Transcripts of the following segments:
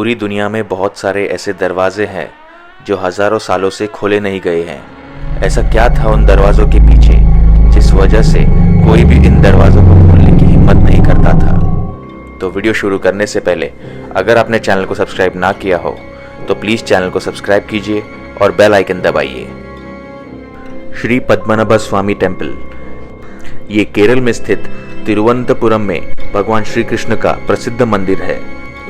पूरी दुनिया में बहुत सारे ऐसे दरवाजे हैं जो हजारों सालों से खोले नहीं गए हैं। ऐसा क्या था उन दरवाज़ों के पीछे जिस वजह से कोई भी इन दरवाज़ों को खोलने की हिम्मत नहीं करता था। तो वीडियो शुरू करने से पहले अगर आपने चैनल को सब्सक्राइब ना किया हो तो प्लीज़ चैनल को सब्सक्राइब कीजिए और बेल आइकन दबाइए। श्री पद्मनाभ स्वामी टेम्पल, ये केरल में स्थित तिरुवनंतपुरम में भगवान श्री कृष्ण का प्रसिद्ध मंदिर है।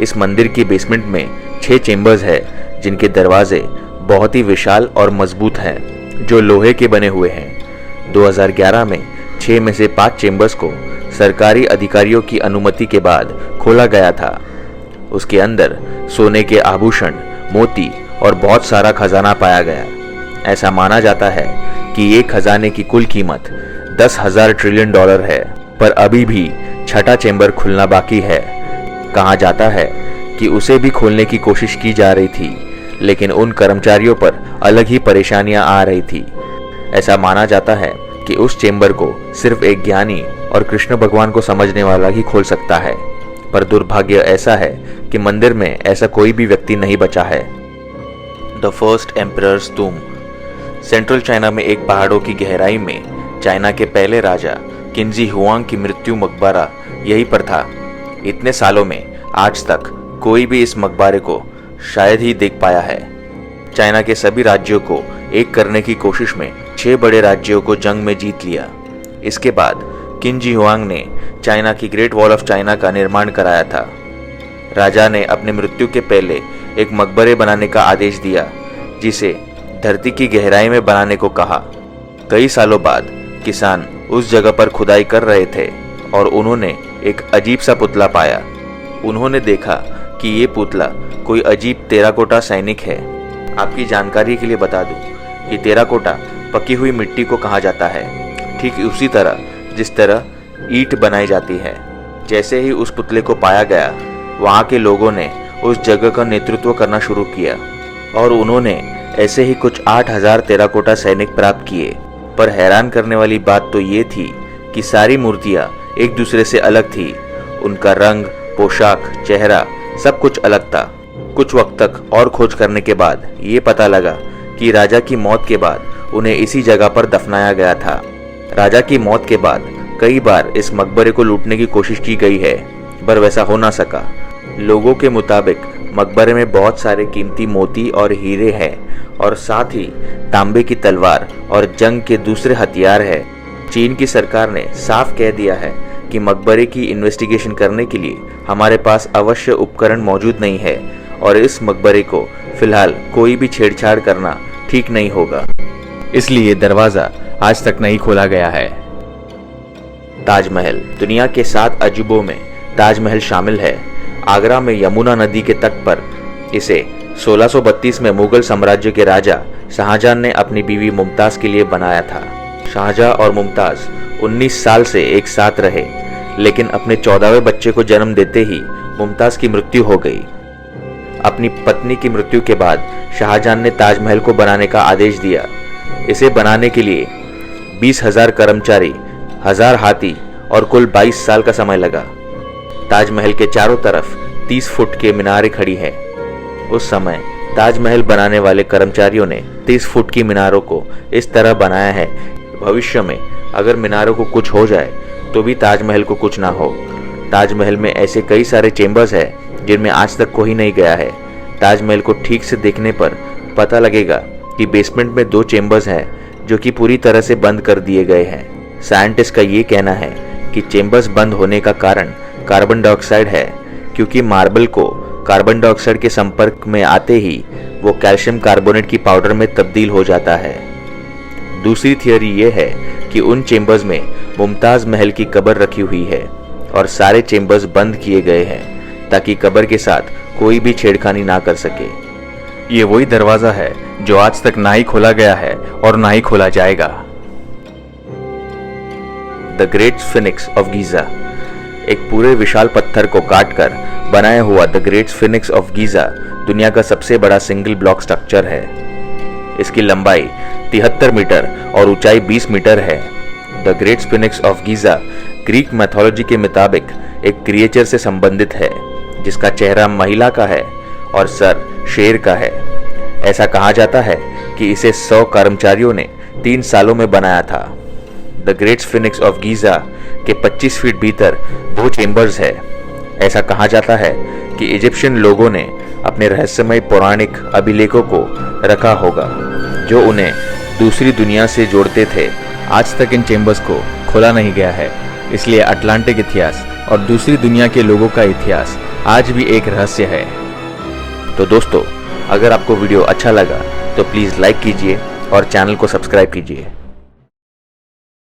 इस मंदिर के बेसमेंट में 6 चेंबर्स है जिनके दरवाजे बहुत ही विशाल और मजबूत हैं, जो लोहे के बने हुए हैं। 2011 में 6 में से 5 चेंबर्स को सरकारी अधिकारियों की अनुमति के बाद खोला गया था। उसके अंदर सोने के आभूषण, मोती और बहुत सारा खजाना पाया गया। ऐसा माना जाता है कि ये खजाने की कुल कीमत $10,000 ट्रिलियन है, पर अभी भी 6ठा चेंबर खुलना बाकी है। कहा जाता है कि उसे भी खोलने की कोशिश की जा रही थी, लेकिन उन कर्मचारियों पर अलग ही परेशानियां आ रही थी। ऐसा माना जाता है कि उस चेंबर को सिर्फ एक ज्ञानी और कृष्ण भगवान को समझने वाला ही खोल सकता है, पर दुर्भाग्य ऐसा है कि मंदिर में ऐसा कोई भी व्यक्ति नहीं बचा है। The first emperor's tomb, central China में एक पहाड़ों की गहराई में चाइना के पहले राजा किंजी हुआंग की मृत्यु मकबरा यहीं पर था। इतने सालों में आज तक कोई भी इस मकबरे को शायद ही देख पाया है। चाइना के सभी राज्यों को एक करने की कोशिश में 6 बड़े राज्यों को जंग में जीत लिया। इसके बाद किंजी हुआंग ने चाइना की ग्रेट वॉल ऑफ चाइना का निर्माण कराया था। राजा ने अपने मृत्यु के पहले एक मकबरे बनाने का आदेश दिया, जिसे धरती की गहराई में बनाने को कहा। कई सालों बाद किसान उस जगह पर खुदाई कर रहे थे और उन्होंने एक अजीब सा पुतला पाया। उन्होंने देखा कि ये पुतला कोई अजीब टेराकोटा सैनिक है। आपकी जानकारी के लिए बता दूं कि टेराकोटा पकी हुई मिट्टी को कहा जाता है, ठीक उसी तरह जिस तरह ईंट बनाई जाती है। जैसे ही उस पुतले को पाया गया, वहाँ के लोगों ने उस जगह का नेतृत्व करना शुरू किया और उन्होंने ऐसे ही कुछ 8,000 टेराकोटा सैनिक प्राप्त किए। पर हैरान करने वाली बात तो ये थी कि सारी मूर्तियाँ एक दूसरे से अलग थी। उनका रंग, पोशाक, चेहरा सब कुछ अलग था। कुछ वक्त तक और खोज करने के बाद ये पता लगा कि राजा की मौत के बाद उन्हें इसी जगह पर दफनाया गया था। राजा की मौत के बाद कई बार इस मकबरे को लूटने की कोशिश की गई है, पर वैसा हो ना सका। लोगों के मुताबिक मकबरे में बहुत सारे कीमती मोती और हीरे हैं और साथ ही तांबे की तलवार और जंग के दूसरे हथियार है। चीन की सरकार ने साफ कह दिया है कि मकबरे की इन्वेस्टिगेशन करने के लिए हमारे पास आवश्यक उपकरण मौजूद नहीं है और इस मकबरे को फिलहाल कोई भी छेड़छाड़ करना ठीक नहीं होगा। इसलिए दरवाजा आज तक नहीं खोला गया है। ताजमहल, दुनिया के 7 अजूबों में ताजमहल शामिल है। आगरा में यमुना नदी के तट पर इसे 1632 में मुगल साम्राज्य के राजा शाहजहां ने अपनी बीवी मुमताज के लिए बनाया था। शाहजहां और मुमताज 19 साल से एक साथ रहे, लेकिन अपने 14वें बच्चे को जन्म देते ही मुमताज की मृत्यु हो गई। अपनी पत्नी की मृत्यु के बाद शाहजहां ने ताजमहल को बनाने का आदेश दिया। इसे बनाने के लिए 20,000 कर्मचारी, 1000 हाथी और कुल 22 साल का समय लगा। ताजमहल के चारों तरफ 30 फुट के मीनारें खड़ी हैं। उस समय ताजमहल बनाने वाले कर्मचारियों ने 30 फुट की मीनारों को इस तरह बनाया है, भविष्य में अगर मीनारों को कुछ हो जाए तो भी ताजमहल को कुछ ना हो। ताजमहल में ऐसे कई सारे चेंबर्स हैं जिनमें आज तक कोई नहीं गया है। ताजमहल को ठीक से देखने पर पता लगेगा कि बेसमेंट में 2 चेंबर्स हैं जो कि पूरी तरह से बंद कर दिए गए हैं। साइंटिस्ट का ये कहना है कि चेंबर्स बंद होने का कारण कार्बन डाइऑक्साइड है, क्योंकि मार्बल को कार्बन डाइऑक्साइड के संपर्क में आते ही वो कैल्शियम कार्बोनेट की पाउडर में तब्दील हो जाता है। दूसरी थियोरी ये है कि उन चेंबर्स में मुमताज महल की कब्र रखी हुई है और सारे चेंबर्स बंद किए गए हैं ताकि कब्र के साथ कोई भी छेड़खानी ना कर सके। ये वही दरवाजा है जो आज तक ना ही खोला गया है और ना ही खोला जाएगा। The great sphinx of Giza, एक पूरे विशाल पत्थर को काटकर बनाया हुआ the great sphinx of Giza दुनिया का सबसे बड़ा सिंगल ब्लॉक स्ट्रक्चर है। इसकी लंबाई 73 मीटर और ऊंचाई 20 मीटर है। The great sphinx of Giza Greek mythology के मुताबिक एक क्रिएचर से संबंधित है जिसका चेहरा महिला का है और सर शेर का है। ऐसा कहा जाता है कि इसे 100 कर्मचारियों ने 3 सालों में बनाया था। The great sphinx of Giza के 25 फीट भीतर 2 चेम्बर्स है। ऐसा कहा जाता है कि इजिप्शियन लोगों ने अपने रहस्यमय पौराणिक अभिलेखों को रखा होगा जो उन्हें दूसरी दुनिया से जोड़ते थे। आज तक इन चेम्बर्स को खोला नहीं गया है, इसलिए अटलांटिक इतिहास और दूसरी दुनिया के लोगों का इतिहास आज भी एक रहस्य है। तो दोस्तों, अगर आपको वीडियो अच्छा लगा तो प्लीज़ लाइक कीजिए और चैनल को सब्सक्राइब कीजिए।